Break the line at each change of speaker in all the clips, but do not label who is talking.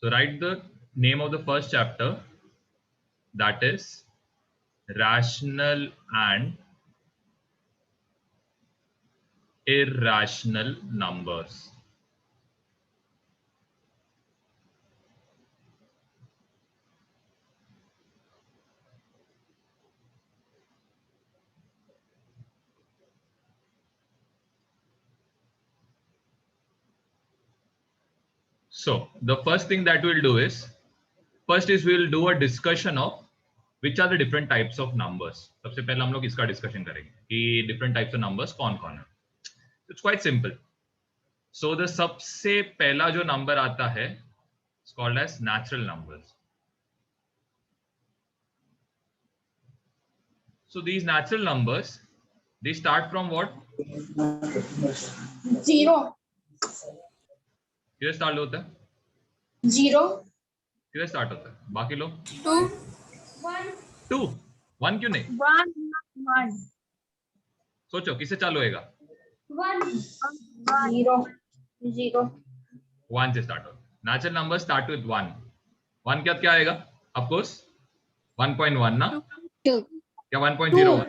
So write the name of the first chapter, that is rational and irrational numbers. So the first thing that we'll do is, we'll do a discussion of which are the different types of numbers. सबसे पहले हम लोग इसका discussion करेंगे कि different types of numbers कौन कौन है. It's quite simple. So the सबसे पहला जो नंबर आता है, it's called as natural numbers. So these natural numbers, they start from what?
0.
किधर स्टार्ट होता है?
0.
किधर स्टार्ट होता है? बाकी लोग
2.
2. 1 क्यों नहीं?
1.
सोचो किससे चालू होएगा?
1. 0. 0.
1 से स्टार्ट होता है. Natural number start with 1. 1 क्या क्या आएगा? ऑफ कोर्स 1.1 ना?
2.
क्या 1.01?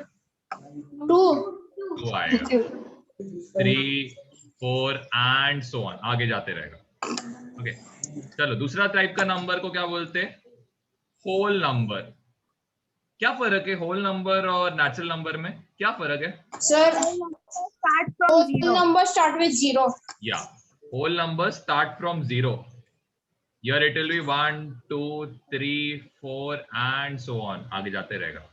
2
आएगा. 3, 4 एंड सो ऑन, आगे जाते रहेगा. ओके, चलो दूसरा टाइप का नंबर को क्या बोलते हैं? Whole number. क्या फर्क है होल नंबर और नेचुरल नंबर में? क्या फर्क है?
Sir, whole number start with 0.
Yeah, whole numbers start from 0. Here it will be 1, 2, 3, 4 and so on. आगे जाते रहेगा.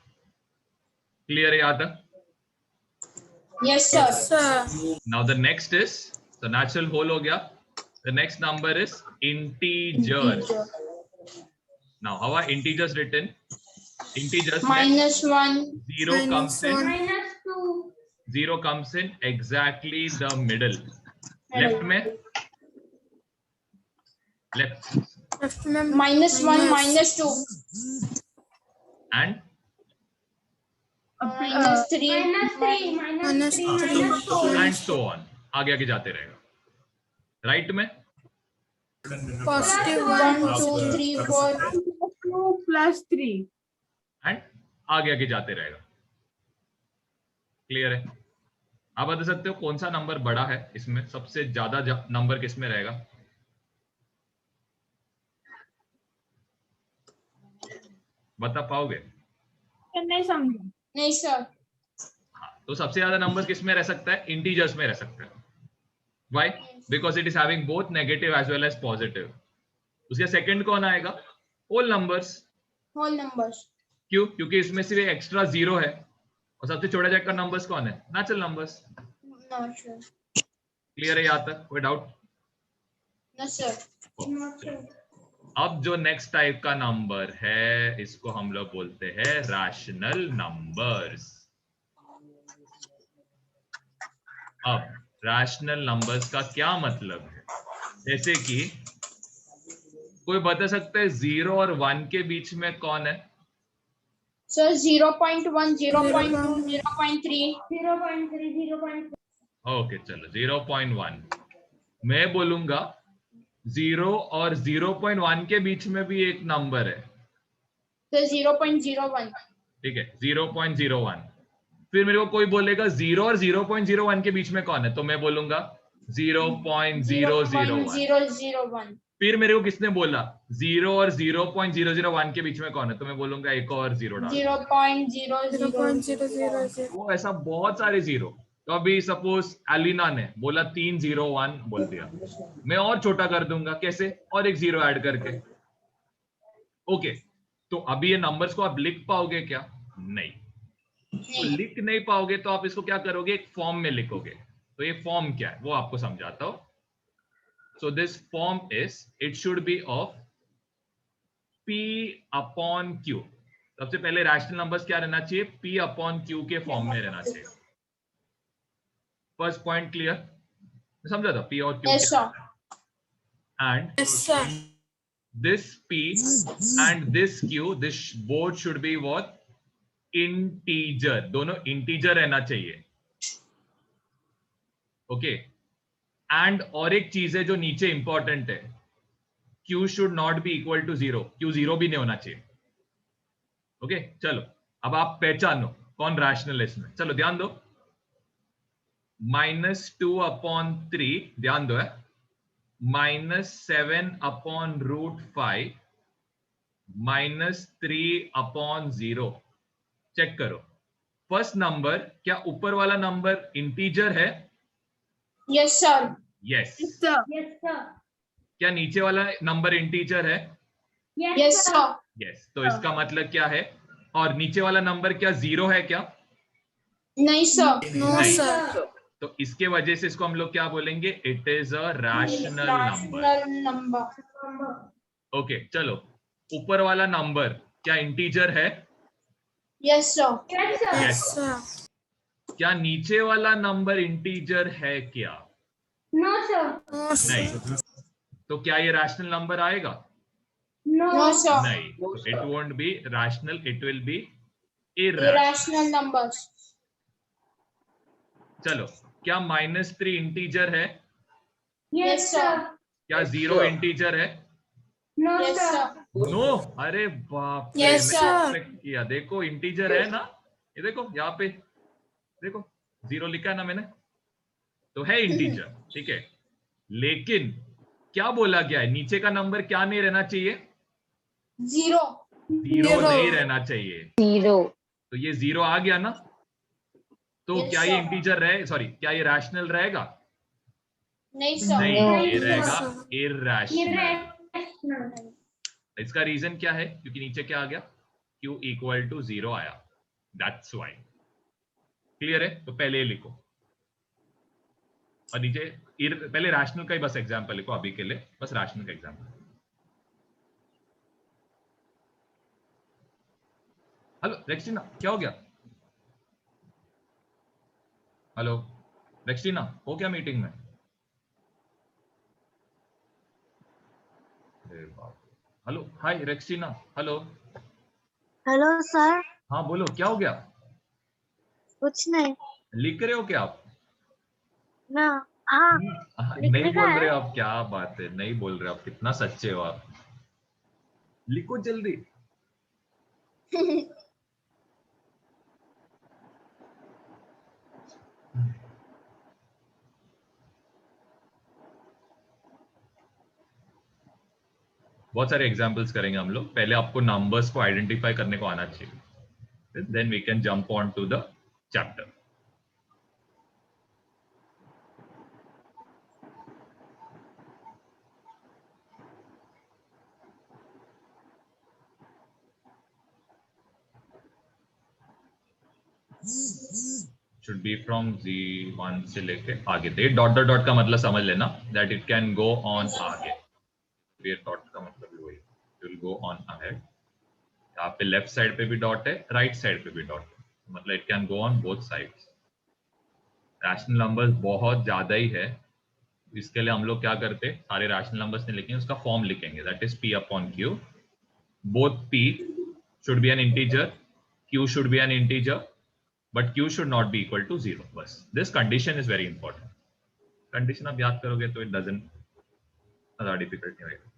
Clear है यहाँ तक?
Yes sir.
Now the next is, so natural whole हो गया. The next number is integer. Now how are integers written? Integers
-1.
0 comes in.
-2.
0 comes in exactly the middle. Left में? Left.
-1, -2.
And?
-3.
And so on. आगे आगे जाते रहेगा. Right में?
+1, 2, 3, 4.
2 + 3.
And आगे आगे जाते रहेगा. क्लियर है? आप बता सकते हो कौन सा नंबर बड़ा है इसमें? सबसे ज्यादा नंबर किस में रहेगा? बता पाओगे?
नहीं समझा.
नहीं सर.
हाँ, तो सबसे ज्यादा नंबर किस में रह सकता है? इंटीजर्स में रह सकता है. Why? Because it is having both negative as well as positive. उसके सेकंड कौन आएगा? Whole numbers.
Whole numbers.
क्यों? क्योंकि इसमें सिर्फ एक्स्ट्रा 0 है. और सबसे छोटा जाकर नंबर्स कौन है? Natural numbers.
Not sure.
Clear है यहाँ तक? कोई doubt?
No sir. Not sure.
अब जो नेक्स्ट टाइप का नंबर है, इसको हम लोग बोलते हैं रैशनल नंबर्स. अब रैशनल नंबर्स का क्या मतलब है? जैसे कि कोई बता सकता है 0 और 1 के बीच में कौन है?
Sir, 0.1, 0.2, 0.3. 0.3, 0.4.
ओके चलो 0.1. मैं बोलूंगा 0 और 0.1 के बीच में भी एक नंबर है.
Sir, 0.01.
ठीक है, 0.01. फिर मेरे को कोई बोलेगा 0 और 0.01 के बीच में कौन है, तो मैं बोलूंगा 0.001.
0.001.
फिर मेरे को किसने बोला 0 और 0.001 के बीच में कौन है, तो मैं बोलूंगा एक और 0 डाल.
0.000.
वो ऐसा बहुत सारे 0. तो अभी सपोज एलिना ने बोला 301 बोल दिया, मैं और छोटा कर दूंगा. कैसे? और एक 0 ऐड करके. ओके, तो अभी ये नंबर्स को आप लिख पाओगे क्या? नहीं. तो लिख नहीं पाओगे तो आप इसको क्या करोगे? एक फॉर्म में लिखोगे. तो ये फॉर्म क्या है वो आपको समझाता हूं. So this form is, it should be of P/Q. सबसे पहले रैशनल नंबर्स क्या रहना चाहिए? P/Q के फॉर्म में रहना चाहिए. First point clear? समझा था? P और Q.
Yes sir.
And
Yes sir.
this P and this Q, this both should be what? Integer. दोनों इंटीजर रहना चाहिए. ओके. एंड और एक चीज है जो नीचे इंपॉर्टेंट है. q should not be equal to 0, q 0 भी नहीं होना चाहिए। ओके चलो अब आप पहचानो कौन रैशनल है इसमें। चलो ध्यान दो, -2/3 ध्यान दो है, -7/√5 -3/0। चेक करो फर्स्ट नंबर क्या ऊपर वाला नंबर इंटीजर है?
Yes, sir.
Yes.
sir.
Yes, sir.
क्या नीचे वाला नंबर इंटीजर है?
Yes, sir.
यस। तो इसका मतलब क्या है? और नीचे वाला नंबर क्या 0 है क्या?
नहीं, sir.
No,
नहीं।
sir.
तो इसके वजह से इसको हम लोग क्या बोलेंगे? It is a rational number.
Rational number.
Okay चलो ऊपर वाला नंबर क्या इंटीजर है?
Yes, sir. Yes, sir.
Yes.
sir.
क्या नीचे वाला नंबर इंटीजर है क्या?
No, sir.
No, sir.
नहीं। तो क्या ये रैशनल नंबर आएगा?
No, sir.
नहीं। तो it won't be rational, it will be irrational.
Irrational numbers.
चलो क्या -3 इंटीजर है?
Yes, sir.
क्या 0 इंटीजर है?
No, yes, sir.
नो। अरे बाप रे,
Yes,
मैंने
sir.
expect किया। देखो इंटीजर है ना, ये देखो यहाँ पे देखो 0 लिखा है ना मैंने, तो है इंटीजर। ठीक है, लेकिन क्या बोला गया है? नीचे का नंबर क्या नहीं रहना चाहिए?
0.
0 नहीं रहना चाहिए।
0
तो ये 0 आ गया ना, तो
Yes,
क्या ये
sir.
इंटीजर रहे, सॉरी क्या ये रैशनल रहेगा?
नहीं, sir.
नहीं, ये
No,
रहेगा
sir.
इरैशनल।
Irrational.
इसका रीजन क्या है? क्योंकि नीचे क्या आ गया? q इक्वल टू 0 आया, दैट्स व्हाई। क्लियर है? तो पहले ये लिखो और नीचे पहले रैशनल का ही बस एग्जांपल लिखो अभी के लिए, बस रैशनल का एग्जांपल। हेलो रेक्सिना, क्या हो गया? हेलो रेक्सिना, हो क्या मीटिंग में? Hello hi Rexina, hello.
Hello sir.
हाँ बोलो, क्या हो गया?
कुछ नहीं
लिख रहे हो क्या आप?
ना। हाँ
नहीं
लिखने का
बोल
है।
रहे हो आप, क्या बात है, नहीं बोल रहे हो आप, कितना सच्चे हो आप। लिखो जल्दी। बहुत सारे एग्जांपल्स करेंगे हम लोग, पहले आपको नंबर्स को आइडेंटिफाई करने को आना चाहिए, then we can jump on to the chapter. Should be from Z1 से लेके आगे। दे डॉट डॉट डॉट का मतलब समझ लेना, that it can go on आगे। ये डॉट का मतलब वही, it will go on ahead. यहाँ पे लेफ्ट साइड पे भी डॉट है, राइट साइड पे भी डॉट है, मतलब it can go on both sides. Rational numbers बहुत ज्यादा ही है, इसके लिए हम लोग क्या करते, सारे रैशनल नंबर्स नहीं लिखेंगे, उसका फॉर्म लिखेंगे, that is p upon q। Both p should be an integer, q should be an integer, but q should not be equal to 0। बस this condition is very important। Condition आप याद करोगे तो it doesn't ज़्यादा difficult नहीं होगा।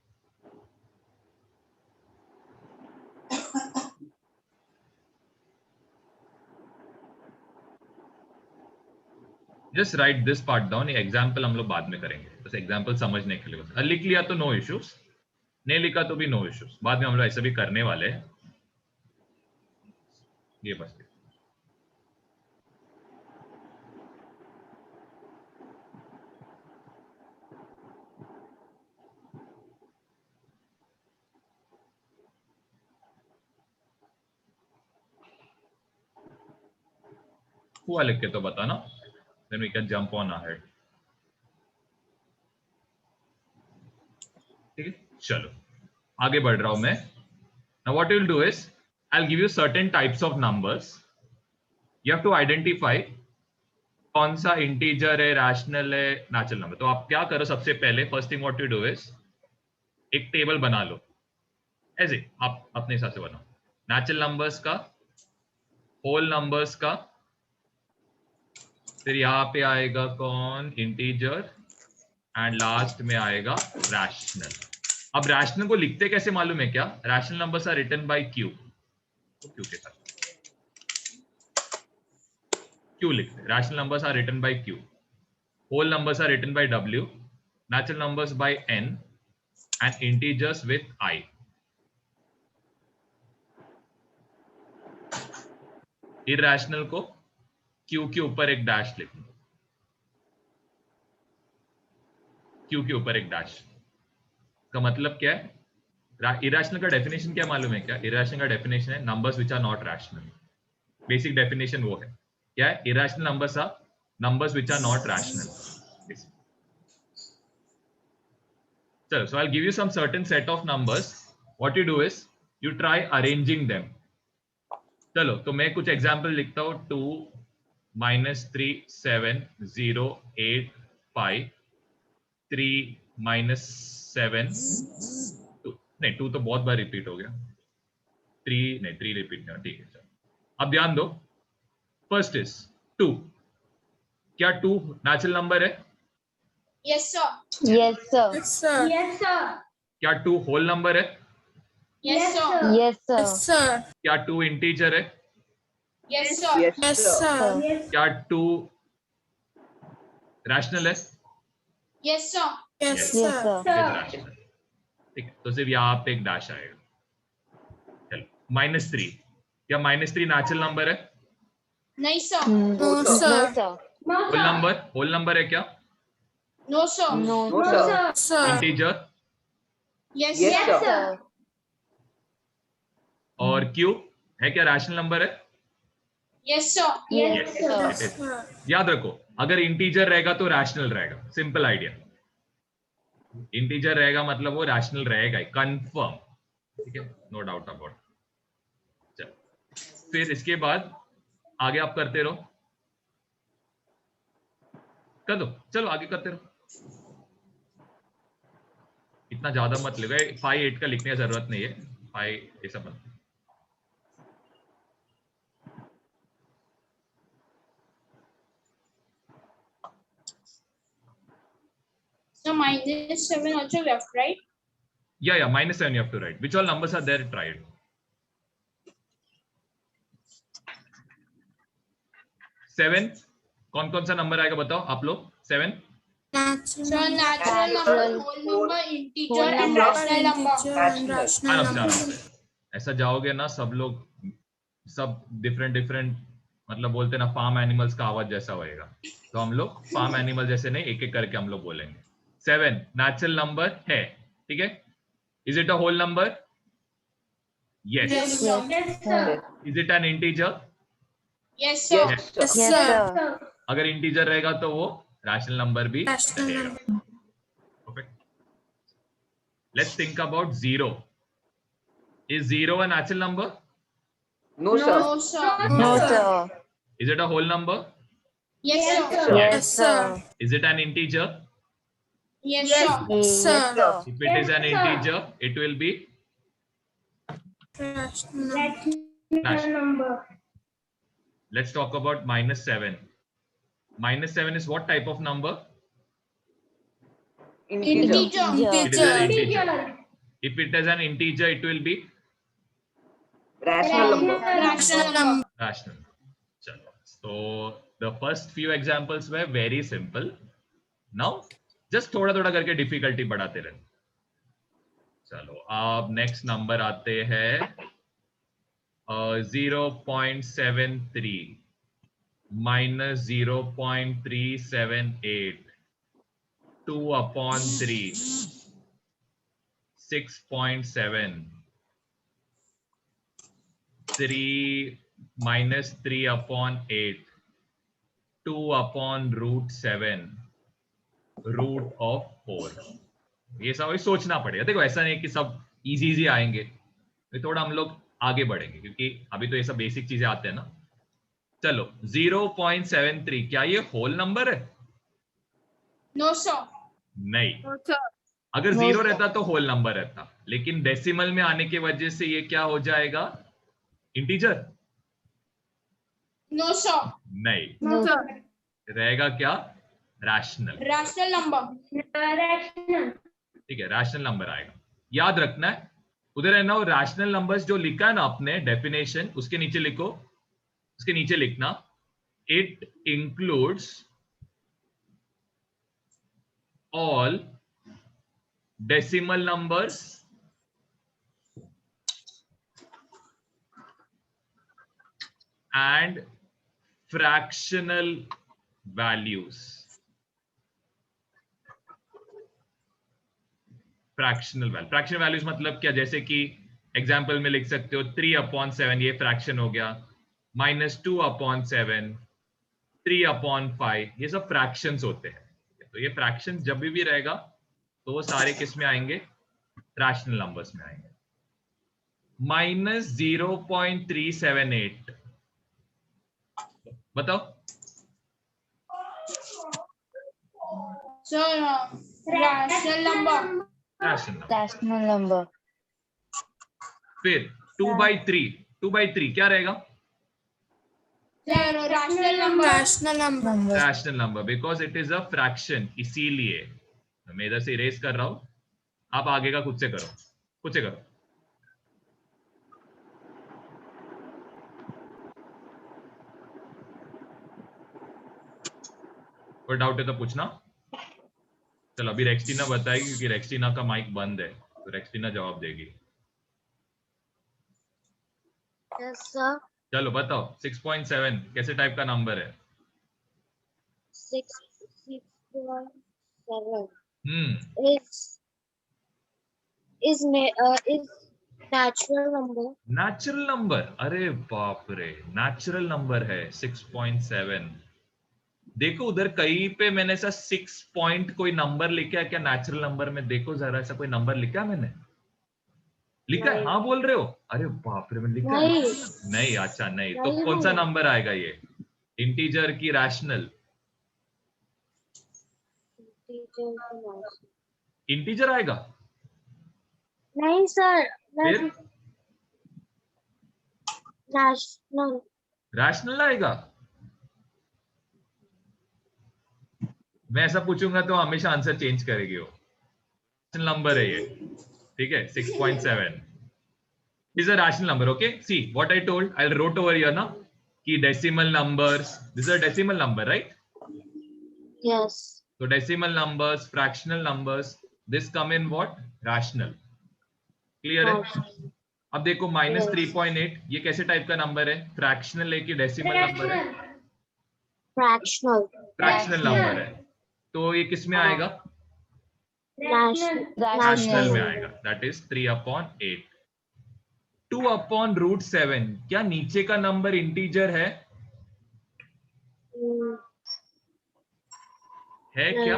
Just right this part down, ये example हम लोग बाद में करेंगे, बस एग्जाम्पल समझने के लिए। बस लिख लिया तो नो इश्यूज, नहीं लिखा तो भी नो इश्यूज, बाद में हम लोग ऐसे भी करने वाले हैं। ये बस हुआ लिख के तो बताना, then we can jump on ahead. ठीक है, चलो आगे बढ़ रहा हूं मैं। Now what you will do is, I will give you certain types of numbers, you have to identify कौन सा इंटीजर है, रैशनल है, नेचुरल नंबर। तो आप क्या करो, सबसे पहले first thing what you do is, एक टेबल बना लो, ऐसे आप अपने हिसाब से बनाओ, नेचुरल नंबर्स का, होल नंबर्स का, फिर यहाँ पे आएगा कौन, इंटीजर, एंड लास्ट में आएगा रैशनल। अब रैशनल को लिखते कैसे मालूम है क्या? Rational numbers are written by Q, Q के साथ क्यू लिखते, rational numbers are written by Q, whole numbers are written by W, natural numbers by n and integers with I. irrational को q के ऊपर एक डैश लिखना, q के ऊपर एक डैश का मतलब क्या है? irrational का डेफिनेशन क्या मालूम है क्या? irrational का डेफिनेशन है numbers which are not rational. Basic definition वो है क्या है? irrational numbers are numbers which are not rational. So I'll give you some certain set of numbers. What you do is you try arranging them. चलो तो मैं कुछ example लिखता हूँ. 2 -3 7 0 8 5 3 -7 2 नहीं 2 तो बहुत बार रिपीट हो गया. 3 नहीं 3 रिपीट नहीं. ठीक है चलो अब ध्यान दो. First is 2. क्या 2 नेचुरल नंबर है?
Yes, sir.
Yes, sir.
Yes, sir. Yes, sir.
क्या 2 होल नंबर है?
Yes, sir.
Yes, sir.
Yes, sir.
क्या 2 इंटीजर है?
Yes, sir. Yes, sir.
क्या 2 रैशनल है?
Yes, sir. Yes,
Yes, sir.
Rational. ठीक है तो सिर्फ यहाँ पे एक डैश आएगा. चलो -3. क्या -3 नेचुरल नंबर है?
नहीं, sir.
No, sir.
Whole number है क्या?
No, sir.
No,
Sir.
Integer
Yes,
Yes,
sir.
sir.
और क्यू है क्या रैशनल नंबर है?
Yes, sir.
Yes,
It
sir.
is. याद रखो अगर इंटीजर रहेगा तो रैशनल रहेगा. Simple idea. इंटीजर रहेगा मतलब वो रैशनल रहेगा ही, कंफर्म. ठीक है नो डाउट अबाउट. चलो फिर इसके बाद आगे आप करते रहो. कर दो चलो आगे करते रहो. इतना ज्यादा मत लिखो. 5 8 का लिखने की जरूरत नहीं है. 5 ऐसा मत.
So -7 also left, right?
Yeah -7 you have to write. Which all numbers are there? Try it. 7 कौन सा नंबर आएगा बताओ आप लोग? 7
So natural number, whole number, integer and rational number.
आराम से. ऐसा जाओगे ना सब लोग सब डिफरेंट मतलब बोलते ना फार्म एनिमल्स का आवाज जैसा होएगा. तो हम लोग फार्म एनिमल जैसे नहीं एक एक करके हम लोग बोलेंगे. 7 नेचुरल नंबर है. ठीक है. Is it a whole number? Yes.
Yes, sir.
Is it an integer?
Yes, sir.
Yes, sir.
अगर इंटीजर रहेगा तो वो रैशनल नंबर भी रहेगा. Perfect. Let's think about 0. Is 0 a natural number?
No, sir.
No, sir.
No, sir.
Is it a whole number?
Yes, sir.
Yes, sir.
Is it an integer?
Yes, sir.
Yes, sir.
If it is an integer, it will be
Rational number.
Let's talk about -7. -7 is what type of number?
Integer.
It is an integer. If it is an integer, it will be
Rational number.
Rational number.
rational. Chalo. So the first few examples were very simple. Now just थोड़ा करके difficulty बढ़ाते रहे. चलो अब next number आते हैं 0.73 minus 0.378 2/3 6.7 3 minus 3/8 2/√7 √4. ये सब सोचना पड़ेगा. देखो ऐसा नहीं कि सब इजी आएंगे. थोड़ा हम लोग आगे बढ़ेंगे क्योंकि अभी तो ये सब बेसिक चीजें आते हैं ना. चलो 0.73 क्या ये होल नंबर है?
No, sir.
नहीं. अगर 0 रहता तो होल नंबर रहता, लेकिन डेसिमल में आने की वजह से ये क्या हो जाएगा? इंटीजर?
No, sir.
नहीं.
No, sir.
रहेगा क्या? रैशनल.
Rational number. Rational.
ठीक है रैशनल नंबर आएगा. याद रखना है, उधर है ना वो रैशनल नंबर्स जो लिखा है ना आपने डेफिनेशन, उसके नीचे लिखो, उसके नीचे लिखना it includes all decimal numbers and fractional values. fractional values मतलब क्या, जैसे कि एग्जांपल में लिख सकते हो 3/7, ये फ्रैक्शन हो गया, -2/7, 3/5, ये सब फ्रैक्शंस होते हैं। तो ये फ्रैक्शन जब भी रहेगा तो वो सारे किस में आएंगे, रैशनल नंबर्स में आएंगे। -0.378 बताओ
sir rational number.
Rational number.
फिर 2/3 क्या रहेगा,
sir rational number.
Rational number, because it is a fraction, इसीलिए मैं इधर से इरेज कर रहा हूं, आप आगे का खुद से करो, खुद से करो। कोई डाउट है तो पूछना। चलो अभी रेक्सटीना बताएगी, क्योंकि रेक्सटीना का माइक बंद है, तो रेक्सटीना जवाब देगी।
Yes, sir.
चलो बताओ 6.7 कैसे टाइप का नंबर है?
6.7
हम्म,
is natural number.
Natural number, अरे बाप रे, नेचुरल नंबर है 6.7। देखो उधर कहीं पे मैंने ऐसा 6 पॉइंट कोई नंबर लिखा है क्या नेचुरल नंबर में? देखो जरा, ऐसा कोई नंबर लिखा है मैंने? लिखा है? हाँ बोल रहे हो? अरे बाप रे, मैंने लिखा है? नहीं, अच्छा नहीं, तो कौन सा नंबर आएगा ये, इंटीजर की रैशनल? इंटीजर आएगा?
नहीं सर,
फिर
रैशनल।
रैशनल आएगा? मैं ऐसा पूछूंगा तो हमेशा आंसर चेंज करेगी वो। रैशनल नंबर है ये, ठीक है। 6.7 is a rational number. Okay, see what I told, I wrote over here na ki decimal numbers, this is a decimal number, right?
Yes.
So decimal numbers, fractional numbers, this come in what, rational. Clear है? अब देखो -3.8 ये कैसे type का number है, fractional है कि decimal number है?
फ्रैक्शनल।
फ्रैक्शनल नंबर है, तो ये किस में आएगा, रैशनल में आएगा, दैट इज 3/8। 2/√7 क्या नीचे का नंबर इंटीजर है क्या?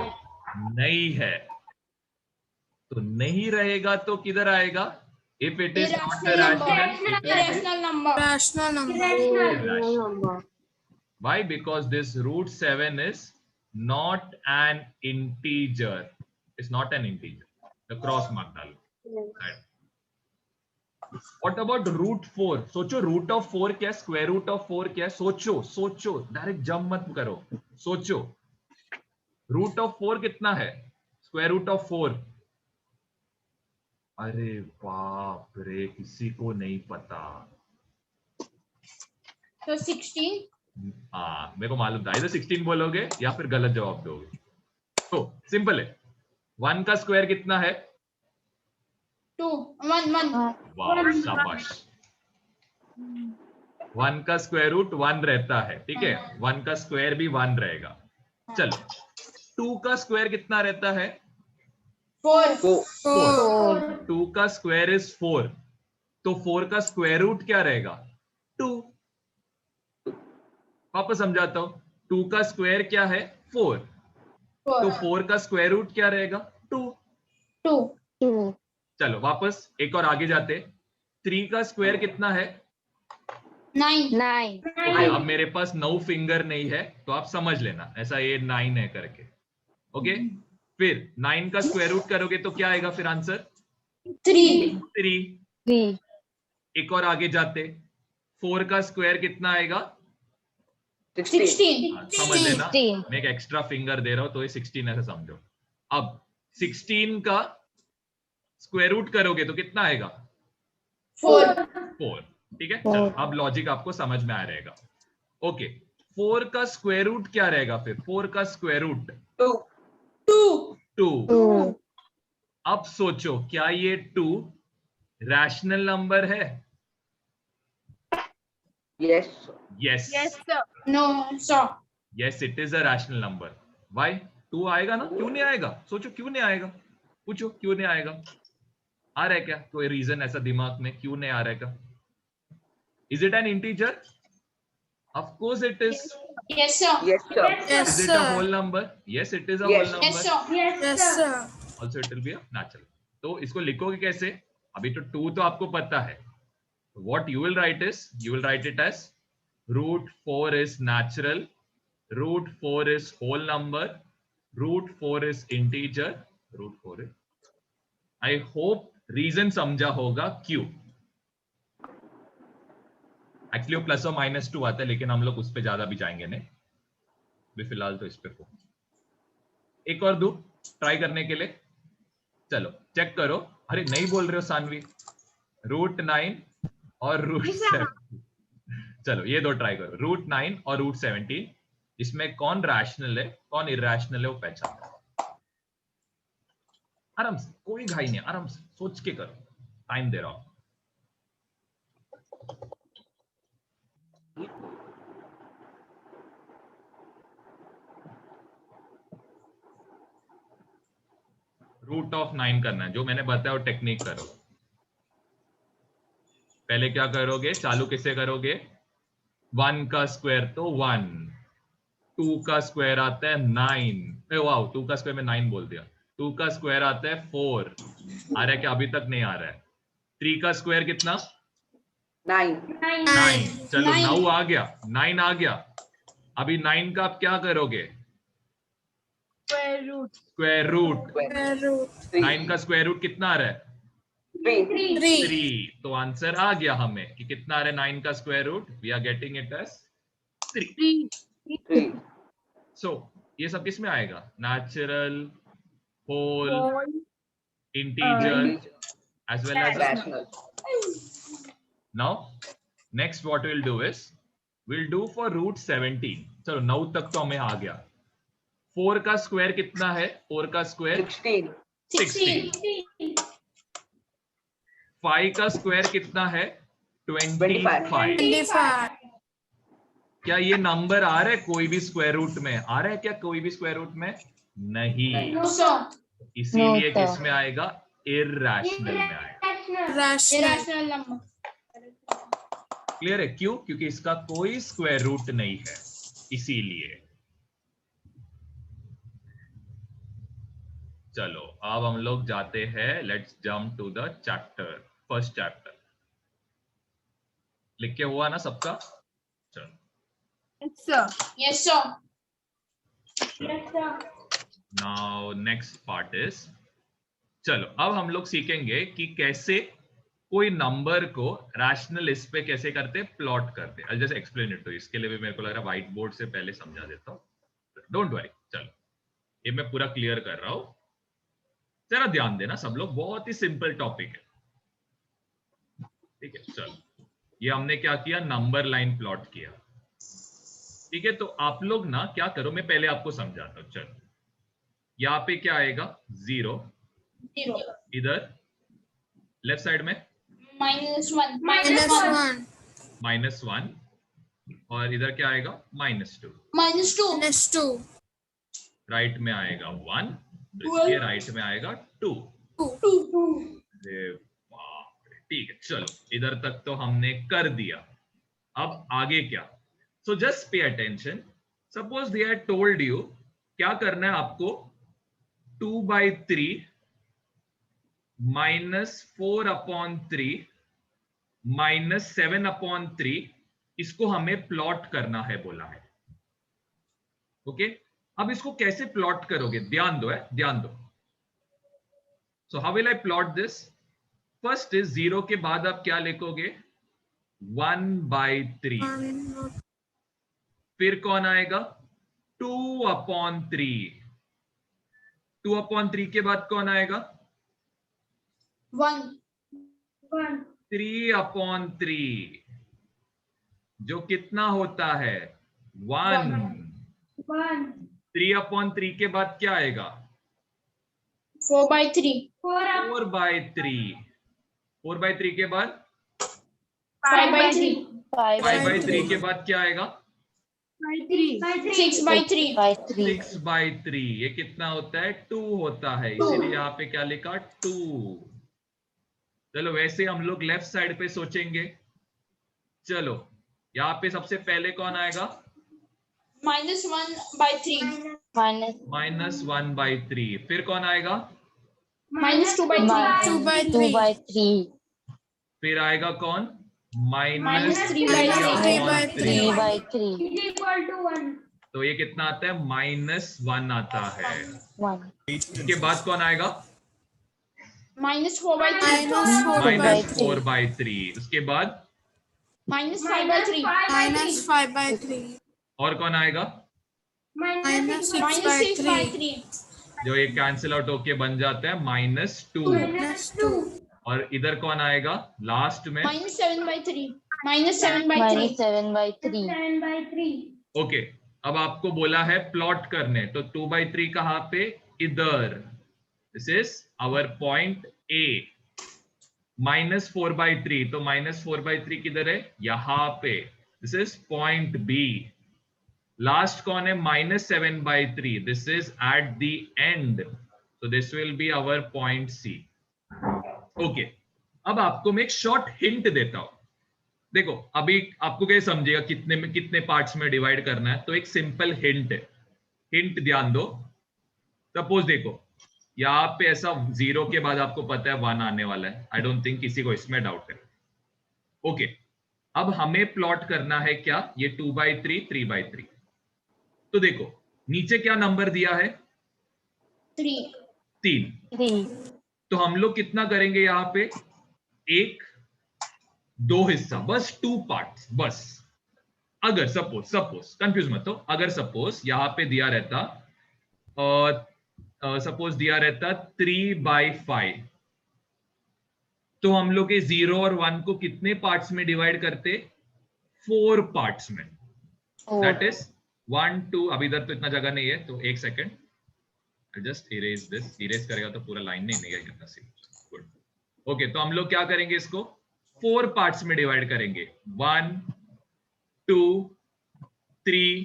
नहीं है, तो नहीं रहेगा तो किधर आएगा, if it is not
rational number.
Why? Because this √7 is not an integer. It's not an integer. The cross mark डालो। Right. What about √4? सोचो √4 क्या, स्क्वायर रूट ऑफ 4 क्या? सोचो, डायरेक्ट जंप मत करो, सोचो। √4 कितना है, स्क्वायर रूट ऑफ 4? अरे बाप रे, किसी को नहीं पता।
तो 16।
हाँ, मेरे को मालूम था, इधर 16 बोलोगे या फिर गलत जवाब दोगे। तो सिंपल है, 1 का स्क्वायर कितना है?
2 1 1।
वाह, शाबाश। 1 का स्क्वायर रूट 1 रहता है, ठीक है, 1 का स्क्वायर भी 1 रहेगा। चलो 2 का स्क्वायर कितना रहता है?
4
2 का स्क्वायर इज 4, तो 4 का स्क्वायर रूट क्या रहेगा? 2। वापस समझाता हूं, 2 का स्क्वायर क्या है? 4, तो 4 का स्क्वायर रूट क्या रहेगा? 2। चलो वापस एक और आगे जाते, 3 का स्क्वायर कितना है?
9।
ओके, अब मेरे पास 9 फिंगर नहीं है, तो आप समझ लेना ऐसा ये 9 है करके। ओके, फिर 9 का स्क्वायर रूट करोगे तो क्या आएगा फिर आंसर? 3। एक और आगे जाते, 4 का स्क्वायर कितना आएगा?
16।
समझ लेना, मैं एक एक्स्ट्रा फिंगर दे रहा हूं तो ये 16 ऐसा समझो। अब 16 का स्क्वायर रूट करोगे तो कितना आएगा?
4
4। ठीक है, चलो अब लॉजिक आपको समझ में आ रहेगा। ओके, 4 का स्क्वायर रूट क्या रहेगा फिर? 4 का स्क्वायर रूट 2। अब सोचो, क्या ये 2 रैशनल नंबर है?
Yes.
Yes,
no sir
yes it is a rational number. Why? 2 आएगा ना, क्यों नहीं आएगा? सोचो क्यों नहीं आएगा, पूछो क्यों नहीं आएगा? आ रहा है क्या कोई रीजन ऐसा दिमाग में, क्यों नहीं आ रहा है का? Is it an integer? Of course it is.
Yes sir
Yes, sir.
Is it a whole number? Yes, it is a
Yes.
whole
yes
number.
Sir
Also, it will be a natural. तो इसको लिखोगे कैसे? अभी तो 2 तो आपको पता है. What you will write is, you will write it as root 4 is natural, root 4 is whole number, root 4 is integer, root 4 is. I hope reason समझा होगा क्यों. एक्चुअली वो प्लस और माइनस 2 आता है, लेकिन हम लोग उस पर ज्यादा भी जाएंगे नहीं, भी फिलहाल तो इस पे फोकस। एक और दो ट्राई करने के लिए, चलो चेक करो। अरे नहीं बोल रहे हो सानवी, रूट 9 और रूट 7। चलो ये दो ट्राई करो, रूट 9 और रूट 17, इसमें कौन रैशनल है कौन इरैशनल है वो पहचानो। आराम से, कोई घाई नहीं, आराम से सोच के करो, टाइम दे रहा हूं। रूट ऑफ 9 करना है, जो मैंने बताया वो टेक्निक करो। पहले क्या करोगे, चालू किससे करोगे? 1 का स्क्वायर तो 1, 2 का स्क्वायर आता है 9, वाओ 2 का स्क्वायर में 9 बोल दिया। 2 का स्क्वायर आता है 4, आ रहा है क्या? अभी तक नहीं आ रहा है। 3 का स्क्वायर कितना?
9.
9। चलो 9 आ गया, 9 आ गया। अभी 9 का आप क्या करोगे? Square root. 9 का स्क्वायर रूट कितना आ रहा है? 3। तो आंसर आ गया हमें कि कितना आ रहा है 9 का square root. We are getting it as 3। So ये सब किस में आएगा? Natural, whole, integer as well as
Rational.
Now next what will do is, will do for root 17। चलो 9 तक तो हमें आ गया। 4 का स्क्वायर कितना है? 4 का स्क्वायर
16.
16। 5 का स्क्वायर कितना है? 25। क्या ये नंबर आ रहा है कोई भी स्क्वायर रूट में? आ रहा है क्या कोई भी स्क्वायर रूट में? नहीं,
नो सर
इसीलिए
No, sir.
किस में आएगा? इरैशनल में आएगा।
रैशनल नंबर
क्लियर है? क्यों? क्योंकि इसका कोई स्क्वायर रूट नहीं है, इसीलिए। चलो अब हम लोग जाते हैं, let's jump to the chapter, first chapter. लिख के हुआ ना सबका? चलो
yes sir
now next part is, चलो अब हम लोग सीखेंगे कि कैसे कोई नंबर को रैशनल इस पे कैसे करते, प्लॉट करते। I just explain it. तो इसके लिए भी मेरे को लग रहा है व्हाइट बोर्ड से पहले समझा देता हूँ, डोंट वरी। चलो ये मैं पूरा क्लियर कर रहा हूं, जरा ध्यान देना सब लोग, बहुत ही सिंपल टॉपिक है। ठीक है, चलो ये हमने क्या किया, नंबर लाइन प्लॉट किया। ठीक है, तो आप लोग ना क्या करो, मैं पहले आपको समझाता हूं। चलो यहाँ पे क्या आएगा? 0।
0
इधर लेफ्ट साइड में
-1
-1, और इधर क्या आएगा? -2।
-2
राइट में आएगा 1, तो इसके राइट में आएगा 2।
2
अरे बाप रे, ठीक है चलो इधर तक तो हमने कर दिया। अब आगे क्या? So just pay attention. Suppose they have told you, क्या करना है आपको? 2/3 -4/3 -7/3, इसको हमें प्लॉट करना है बोला है। ओके, अब इसको कैसे प्लॉट करोगे? ध्यान दो, है ध्यान दो। So how will I plot this? First is 0 के बाद आप क्या लिखोगे? 1/3। फिर कौन आएगा? 2/3। 2/3 के बाद कौन आएगा?
1.
3/3 जो कितना होता है 1. 3/3 के बाद क्या आएगा
4/3.
4/3. 4/3 के बाद
5/3.
5/3 के बाद क्या आएगा
6/3.
6/3. ये कितना होता है 2 होता है, इसीलिए यहाँ पे क्या लिखा 2. चलो वैसे हम लोग लेफ्ट साइड पे सोचेंगे. चलो यहाँ पे सबसे पहले कौन आएगा
-1/3.
-1/3. फिर कौन आएगा
-2/3.
2/3.
फिर आएगा कौन
-3/3.
-3/3.
तो ये कितना आता है -1 आता है.
1.
इसके बाद कौन आएगा
-4/3.
-4/3. उसके बाद
-5/3.
और कौन आएगा
-6/3.
जो ये कैंसिल आउट होके बन जाता है -2. और इधर कौन आएगा लास्ट में
-7/3. -7/3.
-7/3.
ओके. अब आपको बोला है प्लॉट करने, तो 2/3 कहाँ पे इधर. This is our point A. -4/3 तो -4/3 किधर है यहाँ पे. This is point B. Last कौन है -7/3. This is at the end, so this will be our point C. Okay. अब आपको मैं एक शॉर्ट हिंट देता हूं. देखो अभी आपको क्या समझेगा कितने में कितने पार्ट्स में डिवाइड करना है. तो एक सिंपल हिंट है. हिंट ध्यान दो. सपोज देखो यहाँ पे ऐसा 0 के बाद आपको पता है 1 आने वाला है. आई डोंट थिंक किसी को इसमें डाउट है. ओके. अब हमें प्लॉट करना है क्या ये 2/3 3/3. तो देखो नीचे क्या नंबर दिया है 3. तो हम लोग कितना करेंगे यहाँ पे 1 2 हिस्सा, बस 2 पार्ट्स बस. अगर सपोज कंफ्यूज मत हो. अगर सपोज यहाँ पे दिया रहता सपोज दिया रहता 3/5, तो हम लोग के 0 और 1 को कितने पार्ट्स में डिवाइड करते 4 पार्ट्स में. That is 1 2. अब इधर तो इतना जगह नहीं है तो एक second just erase this. Erase करेगा तो पूरा लाइन नहीं निकलेगा. गुड. ओके. तो हम लोग क्या करेंगे इसको 4 पार्ट्स में डिवाइड करेंगे 1 2 3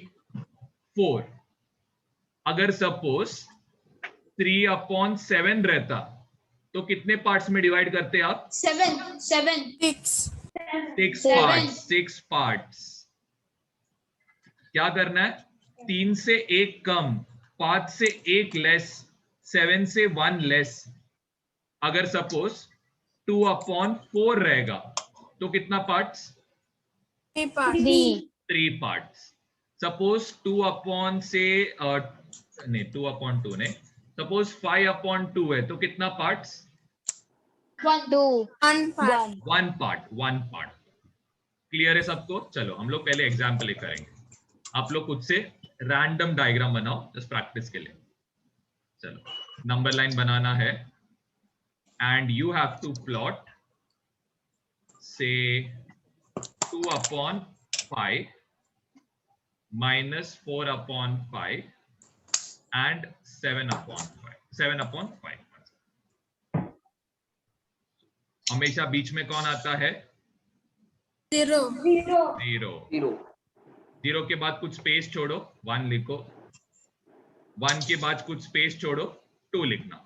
4. अगर सपोज 3/7 रहता तो कितने पार्ट्स में डिवाइड करते आप 6 पार्ट्स. क्या करना है 3 से 1 कम, 5 से 1 लेस, 7 से 1 लेस. अगर सपोज 2/4 रहेगा तो कितना पार्ट्स
3.
3 पार्ट्स. सपोज 2/2 नहीं, सपोज 5/2 है तो कितना पार्ट्स
1
पार्ट. क्लियर है सबको. चलो हम लोग पहले एग्जाम्पल करेंगे. आप लोग खुद से रैंडम डायग्राम बनाओ जस्ट प्रैक्टिस के लिए. चलो नंबर लाइन बनाना है and you have to plot से 2/5 -4/5 and 7/5. हमेशा बीच में कौन आता है 0. 0 के बाद कुछ स्पेस छोड़ो 1 लिखो. 1 के बाद कुछ स्पेस छोड़ो 2 लिखना.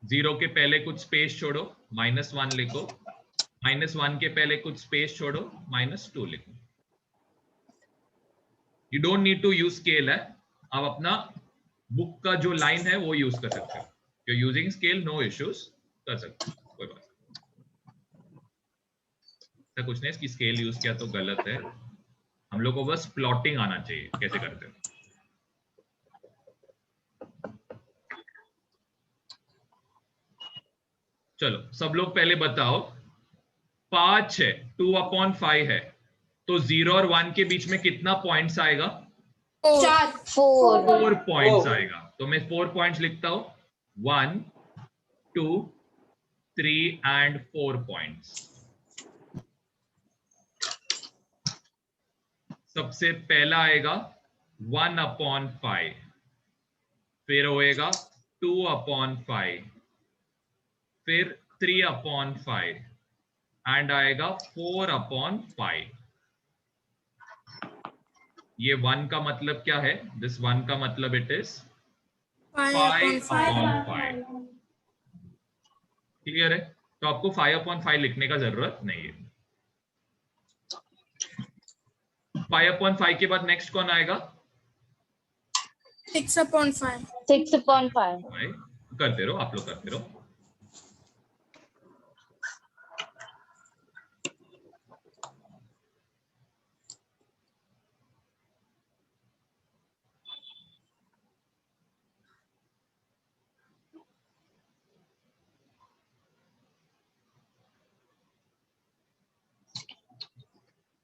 0 के पहले कुछ स्पेस छोड़ो -1 लिखो. -1 के पहले कुछ स्पेस छोड़ो -2 लिखो. You don't need to use scale है. आप अपना बुक का जो लाइन है वो यूज कर सकते हो. You using scale no issues कर सकते हो, कोई बात नहीं. कुछ नहीं इसकी स्केल यूज किया तो गलत है. हम लोग को बस प्लॉटिंग आना चाहिए कैसे करते हैं. चलो सब लोग पहले बताओ 5 है 2/5 है तो 0 और 1 के बीच में कितना पॉइंट्स आएगा
4.
4 पॉइंट्स आएगा. तो मैं 4 पॉइंट्स लिखता हूं 1 2 3 and 4 points. सबसे पहला आएगा 1/5, फिर होएगा 2/5, फिर 3/5 एंड आएगा 4/5. ये 1 का मतलब क्या है? दिस 1 का मतलब इट इज 5/5. क्लियर है? तो आपको 5/5 लिखने का जरूरत नहीं है. 5/5 के बाद नेक्स्ट कौन आएगा?
6/5.
6/5.
करते रहो, आप लोग करते रहो.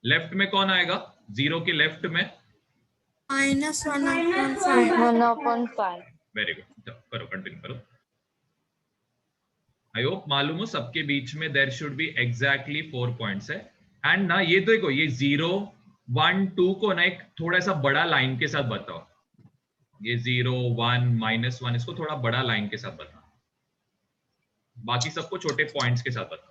लेफ्ट में कौन आएगा? 0 के लेफ्ट में
-1/5.
1/5.
Very good. करो, कंटिन्यू करो. आई होप मालूम हो सबके बीच में there should be exactly 4 points है. एंड ना ये देखो, ये 0 1 2 को ना एक थोड़ा सा बड़ा लाइन के साथ बताओ. ये 0 1 -1 इसको थोड़ा बड़ा लाइन के साथ बताओ. बाकी सबको छोटे पॉइंट्स के साथ बताओ.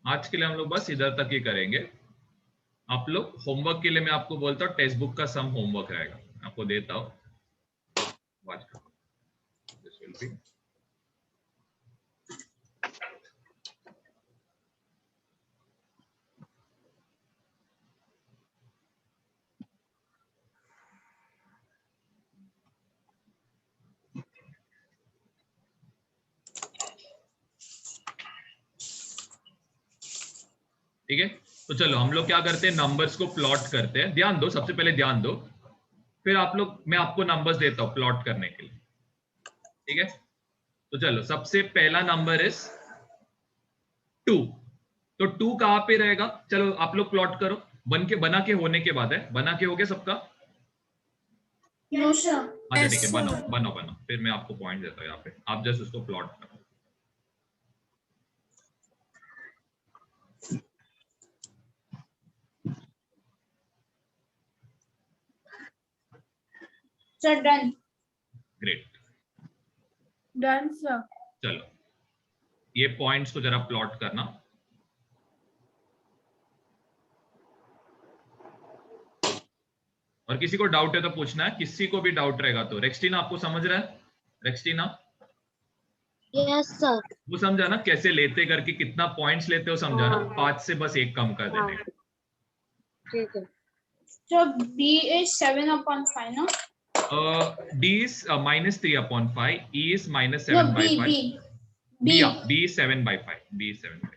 आज के लिए हम लोग बस इधर तक ही करेंगे. आप लोग होमवर्क के लिए मैं आपको बोलता हूँ टेक्स्ट बुक का सम होमवर्क रहेगा, आपको देता हूँ. This will be ठीक है. तो चलो हम लोग क्या करते हैं, नंबर्स को प्लॉट करते हैं. ध्यान दो, सबसे पहले ध्यान दो, फिर आप लोग, मैं आपको नंबर्स देता हूं प्लॉट करने के लिए. ठीक है. तो चलो, सबसे पहला नंबर इज 2. तो 2 कहां पे रहेगा? चलो आप लोग प्लॉट करो. बना के होने के बाद है. बना के हो गया सबका?
No, sir.
अच्छा ठीक है, बनाओ. फिर मैं आपको पॉइंट देता हूँ. यहाँ पे आप जस्ट उसको प्लॉट करो.
Sir, done.
Great.
Done, sir.
चलो ये पॉइंट्स को जरा प्लॉट करना. और किसी को डाउट है तो पूछना है. किसी को भी डाउट रहेगा तो. रेक्सटीना आपको समझ रहा है? रेक्सटीना
यस सर.
वो समझा ना कैसे लेते करके, कितना पॉइंट्स लेते हो समझा ना. 5 से बस 1 कम कर देने.
ठीक है.
So B is 7/5, no?
D is -3/5. E is
No,
-7/5.
B.
B is 7/5. B is 7/5.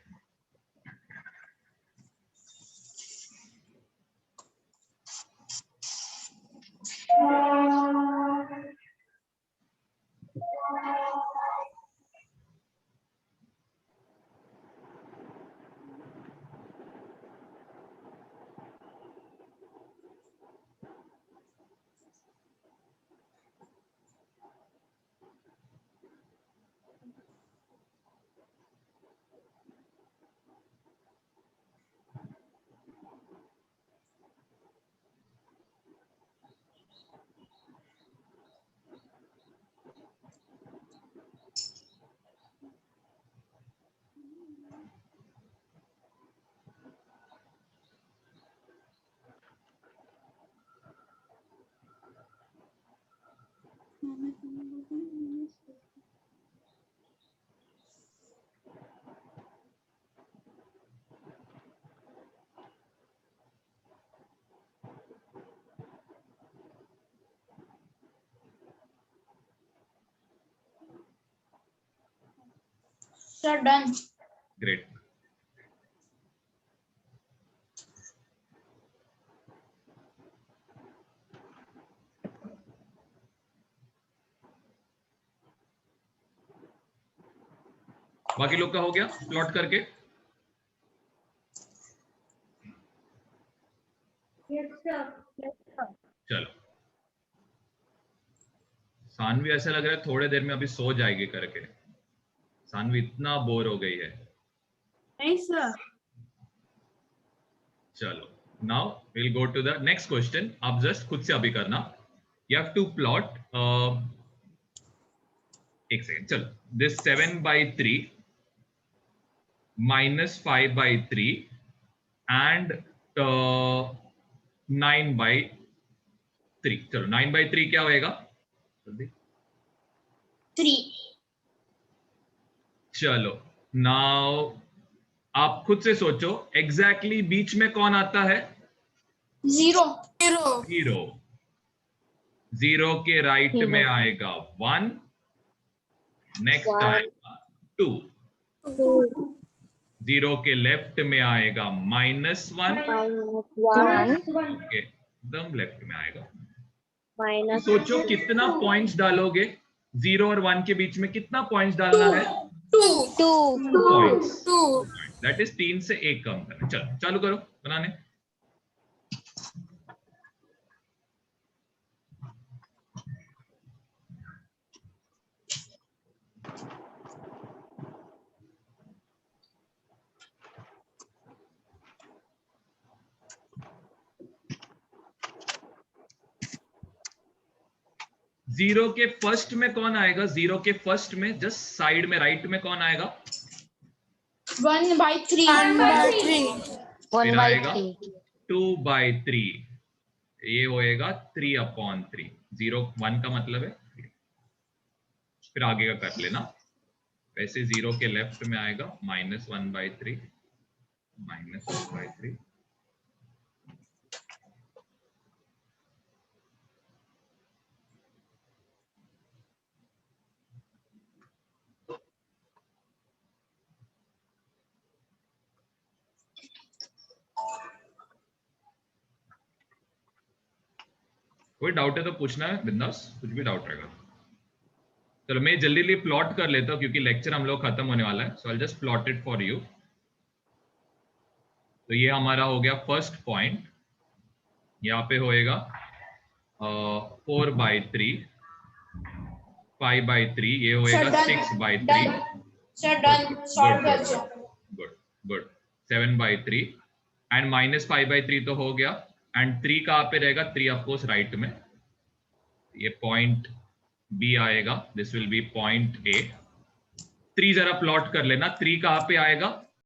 Sir, done.
Great. बाकी लोग का हो गया प्लॉट करके? चलो, सानवी ऐसा लग रहा है थोड़े देर में अभी सो जाएगी करके। सानवी इतना बोर हो गई है।
नहीं सर।
चलो, now will go to the next question. आप जस्ट खुद से अभी करना। यू हैव टू प्लॉट, एक सेकेंड, चलो, दिस 7/3 -5/3 and 9/3। चलो, 9/3 क्या होएगा?
3।
चलो, नाउ आप खुद से सोचो एग्जैक्टली बीच में कौन आता है?
0।
जीरो। जीरो के राइट में आएगा 1, नेक्स्ट आएगा 2, जीरो के लेफ्ट में आएगा -1, एकदम लेफ्ट में आएगा। सोचो कितना पॉइंट्स डालोगे? 0 और 1 के बीच में कितना पॉइंट्स डालना है?
2
पॉइंट्स। दैट इज 3 से 1 कम करना। चलो चालू करो बनाने। जीरो के फर्स्ट में कौन आएगा? जीरो के फर्स्ट में जस्ट साइड में राइट में कौन आएगा?
1/3।
फिर आएगा 2/3। ये होएगा 3/3। 0 1 का मतलब है 3। फिर आगे का कर लेना। वैसे 0 के लेफ्ट में आएगा -1/3, -1/3। कोई डाउट है तो पूछना है बिंदास, कुछ भी डाउट रहेगा। चलो मैं जल्दी प्लॉट कर लेता हूँ क्योंकि लेक्चर हम लोग खत्म होने वाला है। So I just plot it for you. तो ये हमारा हो गया फर्स्ट पॉइंट। यहाँ पे होएगा 4/3, 5/3, ये होएगा 6/3।
Sir done. सॉल्व कर दो।
गुड। 7/3 एंड -5/3 तो हो गया। एंड 3 कहाँ पे रहेगा? 3 ऑफकोर्स राइट में। ये पॉइंट बी आएगा। This will be point A. 3 जरा प्लॉट कर लेना। 3 कहाँ पे आएगा?